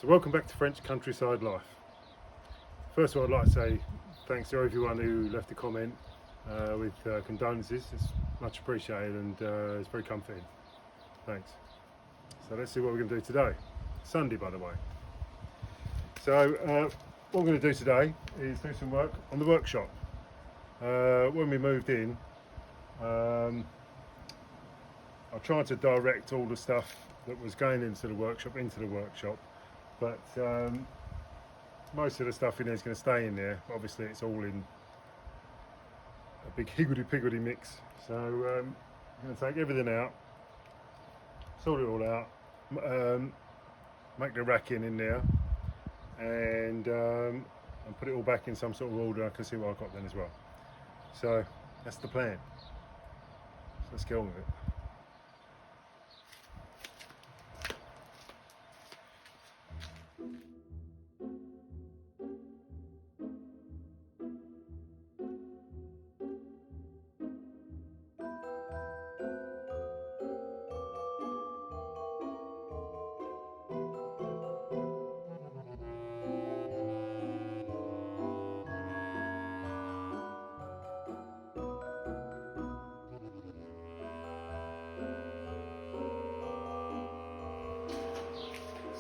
So welcome back to French Countryside Life. First of all, I'd like to say thanks to everyone who left a comment with condolences. It's much appreciated and it's very comforting. Thanks. So let's see what we're going to do today. Sunday, by the way. So what we're going to do today is do some work on the workshop. When we moved in, I tried to direct all the stuff that was going into the workshop, but most of the stuff in there is going to stay in there. Obviously it's all in a big higgledy-piggledy mix, so I'm going to take everything out, sort it all out, make the racking in there, and put it all back in some sort of order. I can see what I've got then as well. So that's the plan. So let's get on with it.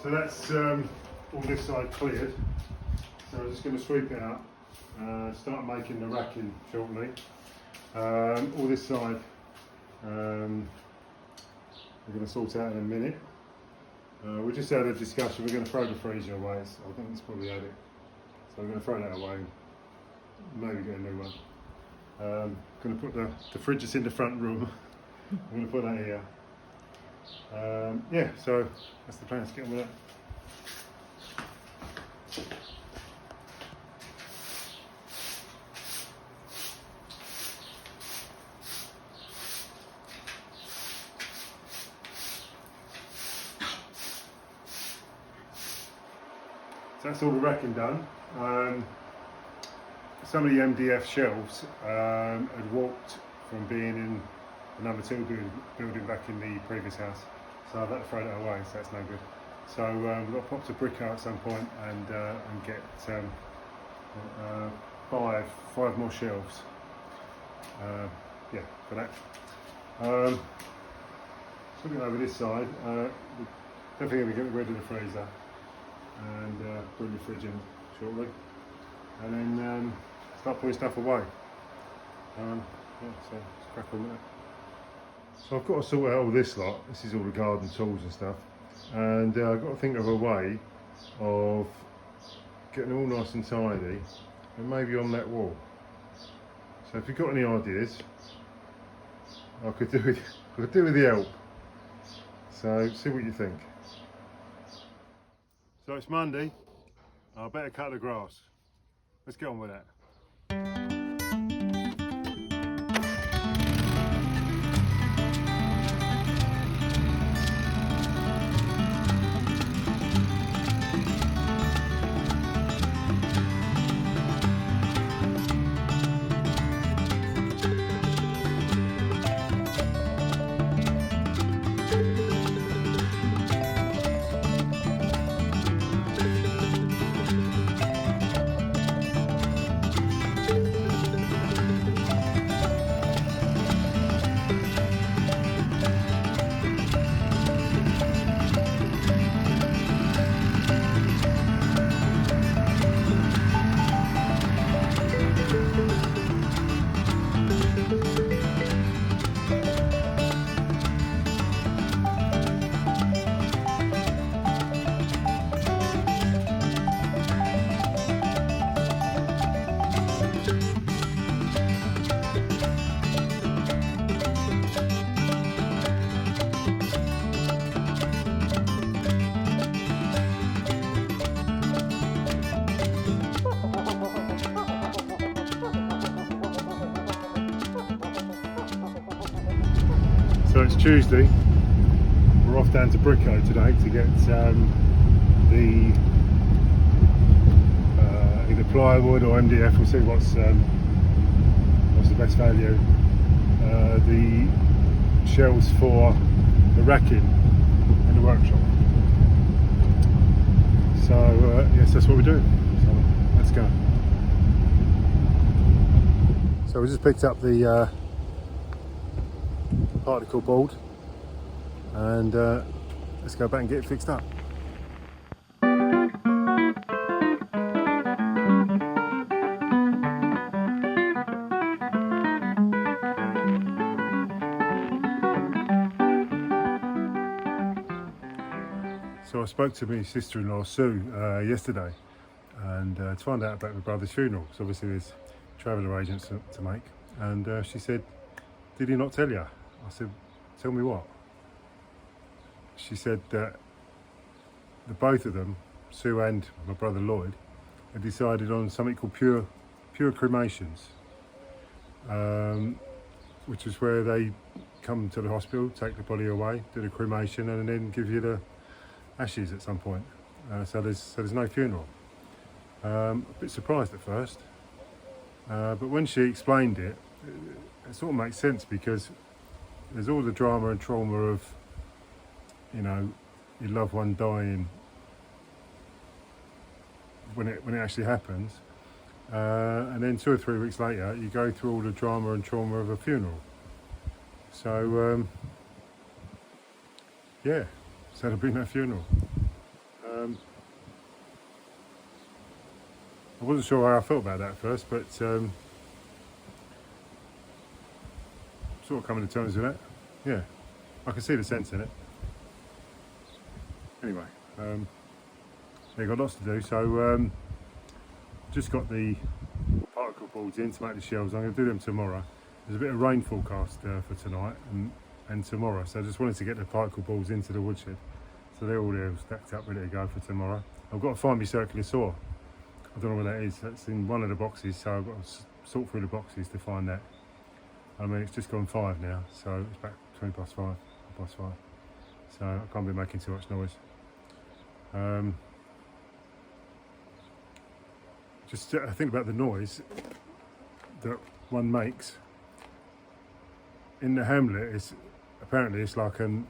So that's all this side cleared. So I'm just going to sweep it out, start making the racking shortly. All this side we're going to sort out in a minute. We just had a discussion, we're going to throw the freezer away. I think it's probably had it. So we're going to throw that away and maybe get a new one. Going to put the fridge is in the front room. I'm going to put that here. Yeah, so that's the plan. Let's get on with that. So that's all the racking done. Some of the MDF shelves had walked from being in the number 2 building back in the previous house, so I've had to throw that away, so that's no good. So we've got to pop the brick out at some point and get five more shelves. Yeah, for that. Looking over this side, definitely going to get rid of the freezer and bring the fridge in shortly, and then start putting stuff away. Yeah, so let's crack on with that. So I've got to sort out all this lot. This is all the garden tools and stuff, and I've got to think of a way of getting it all nice and tidy, and maybe on that wall. So if you've got any ideas, I could do with the help. So see what you think. So it's Monday. I better cut the grass. Let's get on with that. So it's Tuesday. We're off down to Brico today to get either plywood or MDF. We'll see what's the best value. The shelves for the racking in the workshop. So yes, that's what we do. So let's go. So we just picked up the particle board, and let's go back and get it fixed up. So I spoke to my sister-in-law Sue yesterday, and to find out about my brother's funeral. So obviously there's travel arrangements to make, and she said, "Did he not tell you?" I said, "Tell me what?" She said that the both of them, Sue and my brother Lloyd, had decided on something called pure cremations, which is where they come to the hospital, take the body away, do the cremation, and then give you the ashes at some point. So there's no funeral. A bit surprised at first, but when she explained it, it sort of makes sense, because there's all the drama and trauma of, you know, your loved one dying when it actually happens, and then 2 or 3 weeks later you go through all the drama and trauma of a funeral. So yeah, so there'll be no funeral. I wasn't sure how I felt about that at first, but sort of coming to terms with that. Yeah, I can see the sense in it. Anyway, they've got lots to do, so just got the particle boards in to make the shelves. I'm going to do them tomorrow. There's a bit of rain forecast for tonight and tomorrow, so I just wanted to get the particle boards into the woodshed. So they're all there, stacked up, ready to go for tomorrow. I've got to find my circular saw. I don't know where that is. That's in one of the boxes, so I've got to sort through the boxes to find that. I mean, it's just gone 5 now, so it's back 20 past 5, past 5. So I can't be making too much noise. Just I think about the noise that one makes in the hamlet. Is apparently it's like an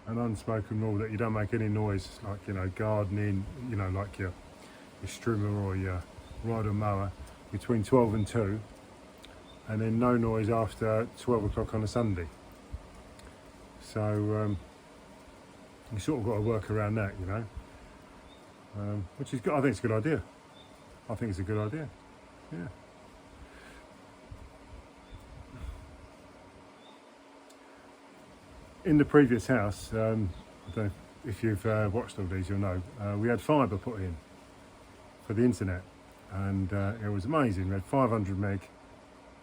unspoken rule that you don't make any noise, like, you know, gardening, you know, like your strimmer or your rider mower, between 12 and 2, and then no noise after 12 o'clock on a Sunday. So you sort of got to work around that, you know, which is good. I think it's a good idea. I think it's a good idea. Yeah. In the previous house, I don't know if you've watched all these, you'll know, we had fibre put in for the internet, and it was amazing. We had 500 meg.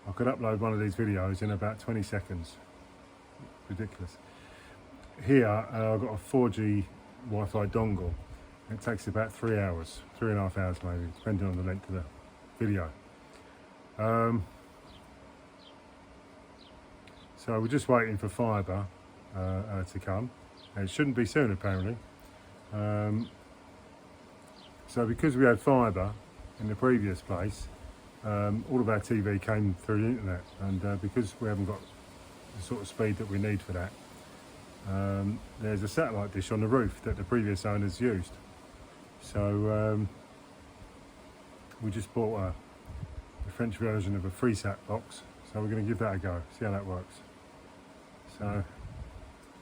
I could upload one of these videos in about 20 seconds. Ridiculous. Here, I've got a 4G Wi-Fi dongle. It takes about 3 hours, 3.5 hours maybe, depending on the length of the video. So we're just waiting for fibre to come. And it shouldn't be soon, apparently. So because we had fibre in the previous place, all of our TV came through the internet, and because we haven't got the sort of speed that we need for that, there's a satellite dish on the roof that the previous owners used. So we just bought the French version of a FreeSat box, so we're going to give that a go, see how that works. So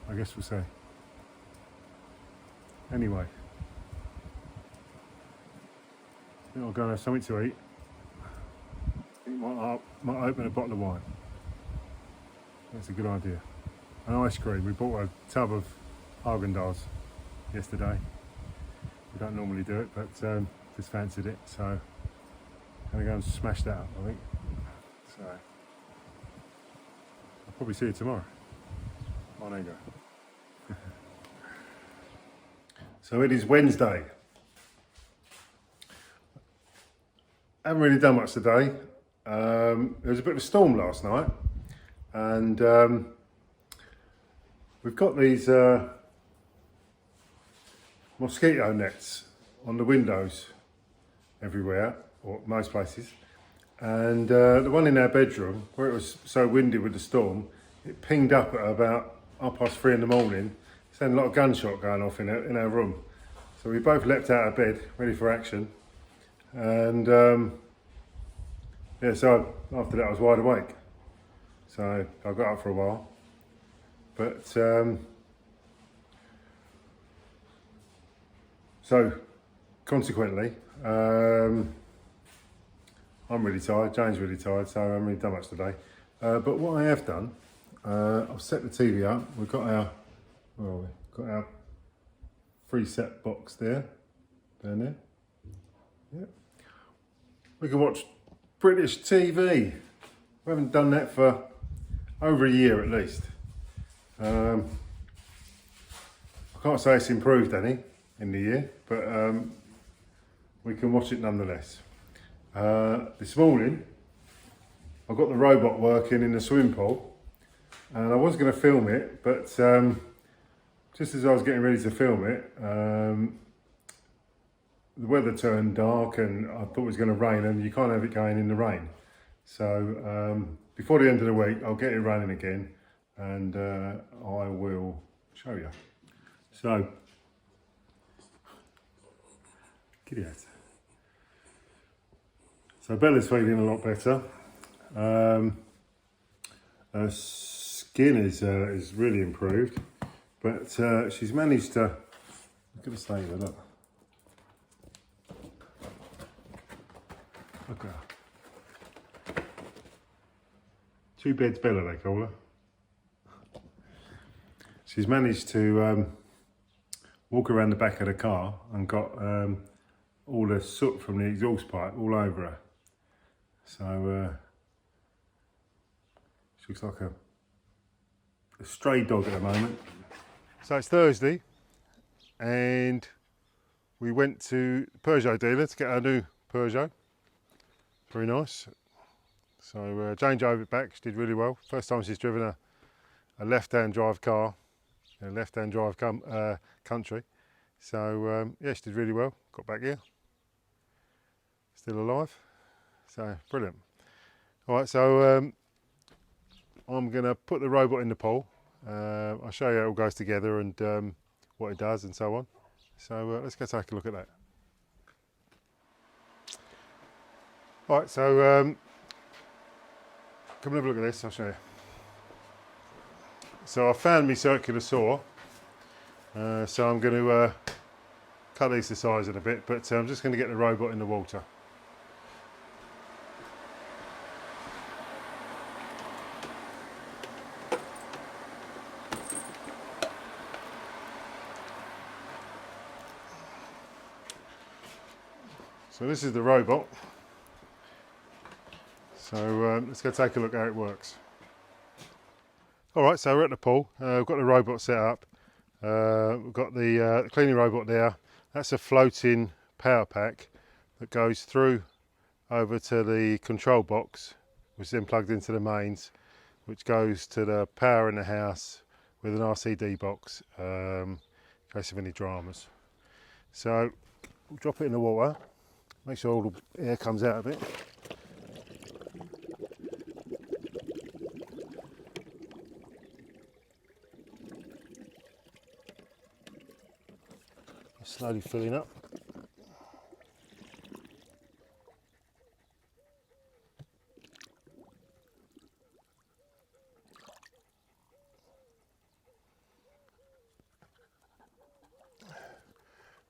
I guess we'll see. Anyway, I think I'll go and have something to eat. I think might open a bottle of wine. That's a good idea. And ice cream. We bought a tub of Haagen-Dazs yesterday. We don't normally do it, but just fancied it, so I'm going to go and smash that up, I think. So I'll probably see you tomorrow. On you go. So it is Wednesday. I haven't really done much today. There was a bit of a storm last night, and we've got these mosquito nets on the windows everywhere, or most places, and the one in our bedroom, where it was so windy with the storm, it pinged up at about 3:30 in the morning. There's a lot of gunshot going off in our room, So we both leapt out of bed, ready for action. And yeah, so after that I was wide awake. So I got up for a while. But so consequently, I'm really tired, Jane's really tired, so I haven't really done much today. But what I have done, I've set the TV up. We've got our, where are we? Got our 3-set box there, down there. Yeah. We can watch British TV. We haven't done that for over a year at least. I can't say it's improved any in the year, but we can watch it nonetheless. This morning, I got the robot working in the swimming pool, and I was going to film it, but just as I was getting ready to film it, the weather turned dark and I thought it was going to rain, and you can't have it going in the rain. So before the end of the week, I'll get it running again, and I will show you. So, kitty out. So Bella's feeling a lot better. Her skin is really improved, but she's managed to. Look at the state of her, look. Look at her. 2 beds Bella, they call her. She's managed to walk around the back of the car and got all the soot from the exhaust pipe all over her. So she looks like a stray dog at the moment. So it's Thursday, and we went to the Peugeot dealer to get our new Peugeot. Very nice. So Jane drove it back. She did really well. First time she's driven a left-hand drive car, a left-hand drive country. So yeah, she did really well. Got back here, still alive. So brilliant. All right, so I'm going to put the robot in the pool. I'll show you how it all goes together and what it does and so on. So let's go take a look at that. All right, so come and have a look at this. I'll show you. So I found my circular saw. So I'm going to cut these to size in a bit, but I'm just going to get the robot in the water. So this is the robot. So let's go take a look how it works. All right, so we're at the pool. We've got the robot set up. We've got the cleaning robot there. That's a floating power pack that goes through over to the control box, which is then plugged into the mains, which goes to the power in the house with an RCD box in case of any dramas. So we'll drop it in the water. Make sure all the air comes out of it. Slowly filling up.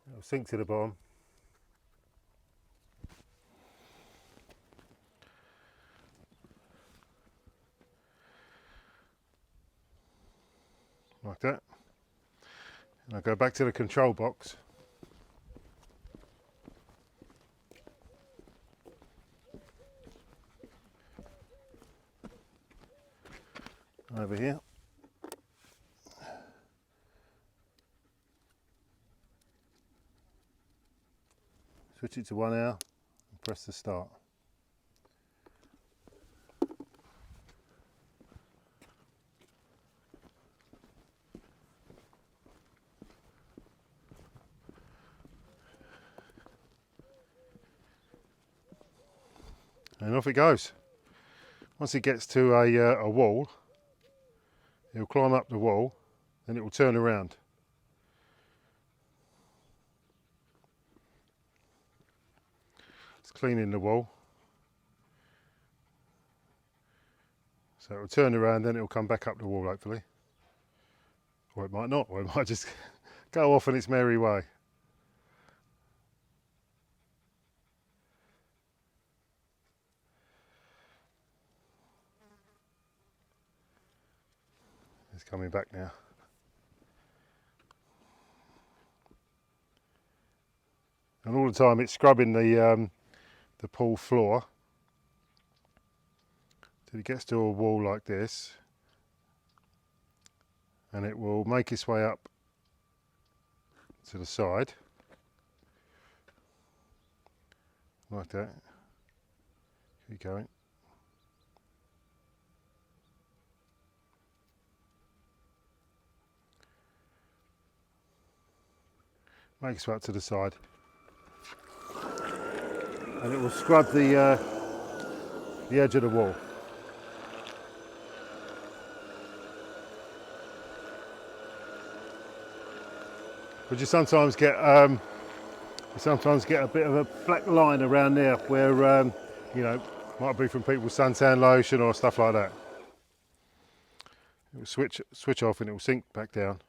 It'll sink to the bottom. Like that. And I'll go back to the control box. Over here. Switch it to 1 hour and press the start. And off it goes. Once it gets to a wall, it'll climb up the wall, then it will turn around. cleaning the wall. So it will turn around, then it will come back up the wall hopefully. Or it might not, or it might just go off on its merry way. It's coming back now. And all the time it's scrubbing the pool floor till it gets to a wall like this, and it will make its way up to the side like that. Keep going. Make its way up to the side, and it will scrub the edge of the wall. But you sometimes get a bit of a black line around there where you know, might be from people's suntan lotion or stuff like that. It will switch off and it will sink back down.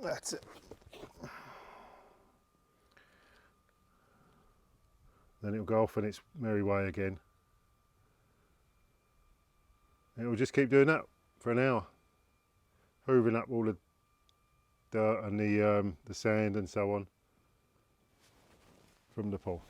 That's it. Then it'll go off on its merry way again. It will just keep doing that for an hour, hoovering up all the dirt and the sand and so on from the pool.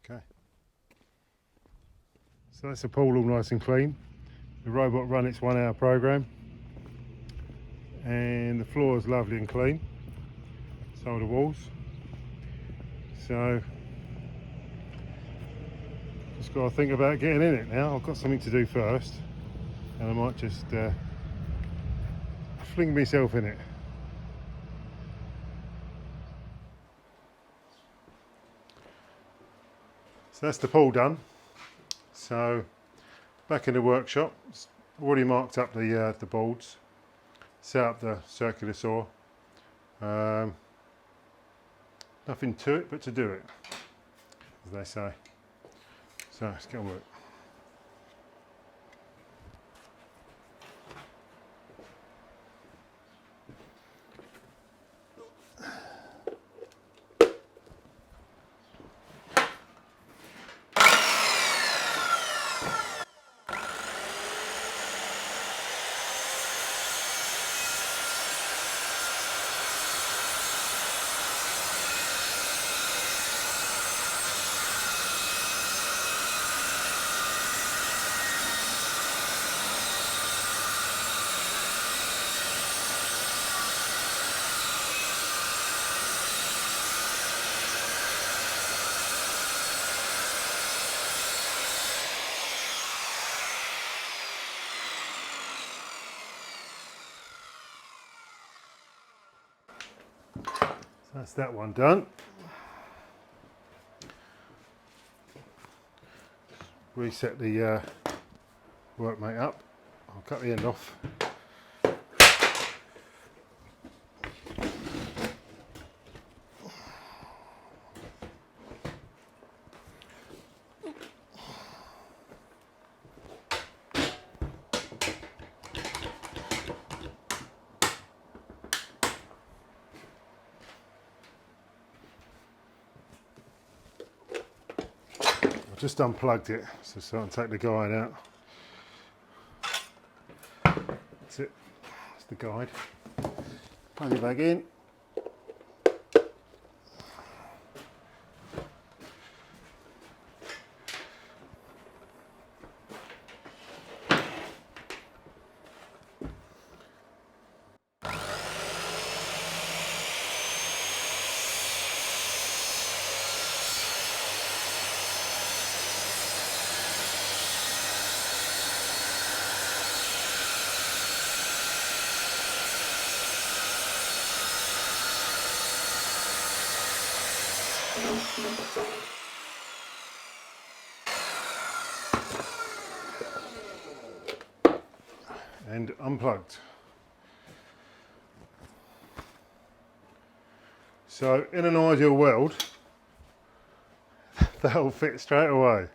Okay, so that's the pool all nice and clean. The robot run its 1 hour program, and the floor is lovely and clean, so are the walls. So just got to think about getting in it now. I've got something to do first, and I might just fling myself in it. So that's the pool done. So back in the workshop, already marked up the boards, set up the circular saw. Nothing to it but to do it, as they say. So let's get on with it. That's that one done. Reset the workmate up. I'll cut the end off. Just unplugged it, so I can take the guide out. That's it, that's the guide. Plug it back in. And unplugged. So in an ideal world, that'll fit straight away.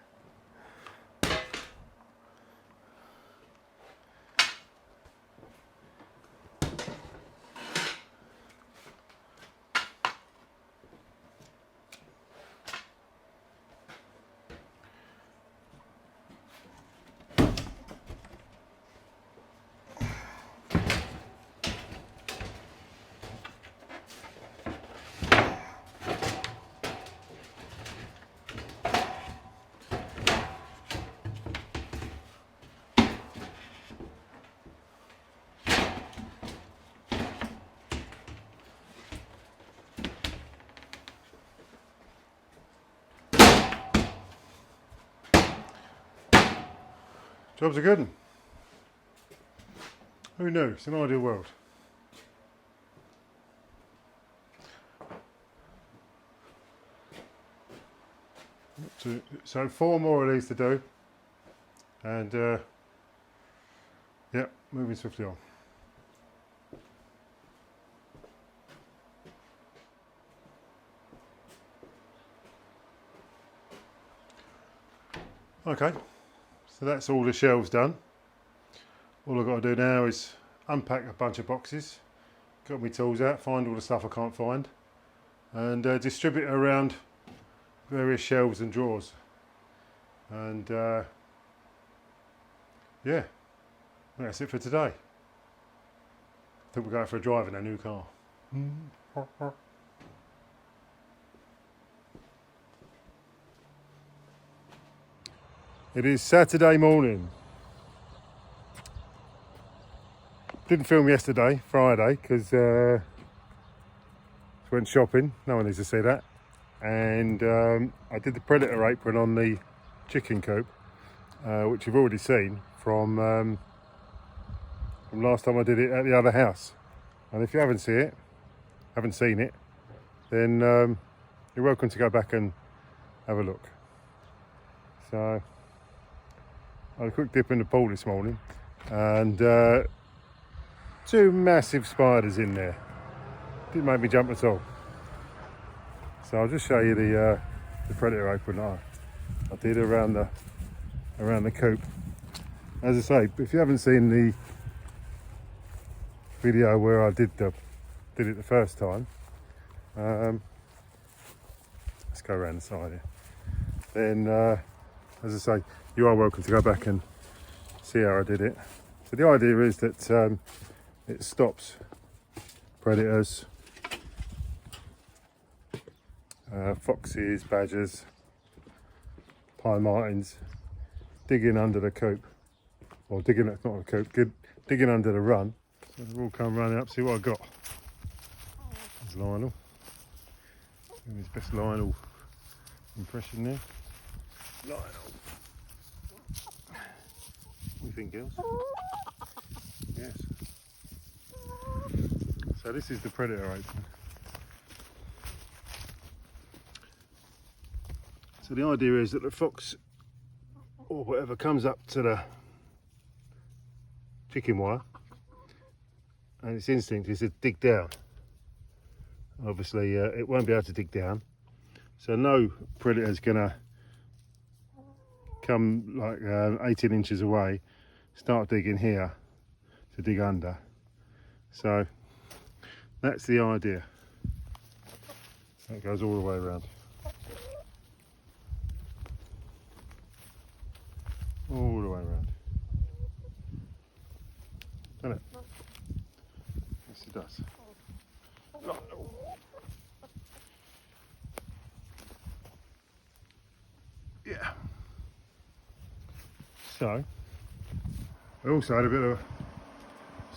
Job's a good one. Who knew? It's an ideal world. So 4 more of these to do, and yeah, moving swiftly on. Okay, so that's all the shelves done. All I've got to do now is unpack a bunch of boxes, got my tools out, find all the stuff I can't find, and distribute it around various shelves and drawers. And yeah, that's it for today. I think we're going for a drive in our new car. It is Saturday morning. Didn't film yesterday, Friday, because went shopping. No one needs to see that. And I did the predator apron on the chicken coop, which you've already seen from last time I did it at the other house. And if you haven't seen it, then you're welcome to go back and have a look. So I had a quick dip in the pool this morning, and 2 massive spiders in there. Didn't make me jump at all. So I'll just show you the predator apron that I did around the coop. As I say, if you haven't seen the video where I did it the first time, let's go around the side here. Then, as I say, you are welcome to go back and see how I did it. So the idea is that it stops predators, foxes, badgers, pine martins digging under the coop, or digging, not the coop, digging under the run. So they'll all come running up, see what I got. There's Lionel, doing his best Lionel impression there. Lionel, what do you think, girls? Yes. So this is the predator apron. So the idea is that the fox or whatever comes up to the chicken wire, and its instinct is to dig down. Obviously it won't be able to dig down, so no predator's gonna come like 18 inches away, start digging here to dig under. So that's the idea. That goes all the way around. All the way around. Doesn't it? Yes, it does. Yeah. So, I also had a bit of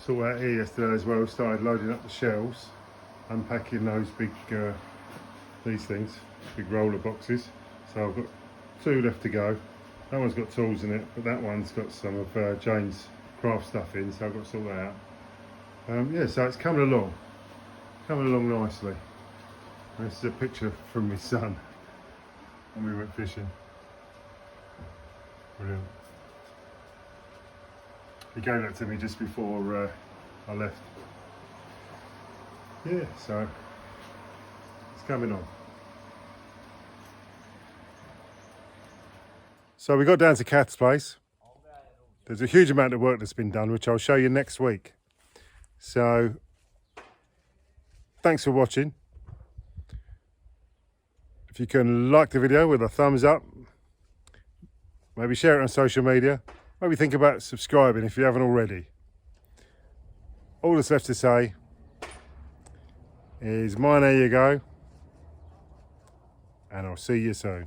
sort out here yesterday as well. Started loading up the shelves, unpacking those big, these things, big roller boxes. So I've got 2 left to go. That one's got tools in it, but that one's got some of Jane's craft stuff in, so I've got to sort that out. Yeah, so it's coming along nicely. And this is a picture from my son. and we went fishing. Brilliant. He gave that to me just before I left. Yeah, so it's coming on. So we got down to Kath's place. There's a huge amount of work that's been done, which I'll show you next week. So thanks for watching. If you can like the video with a thumbs up, maybe share it on social media, maybe think about subscribing if you haven't already. All that's left to say is mine, there you go, and I'll see you soon.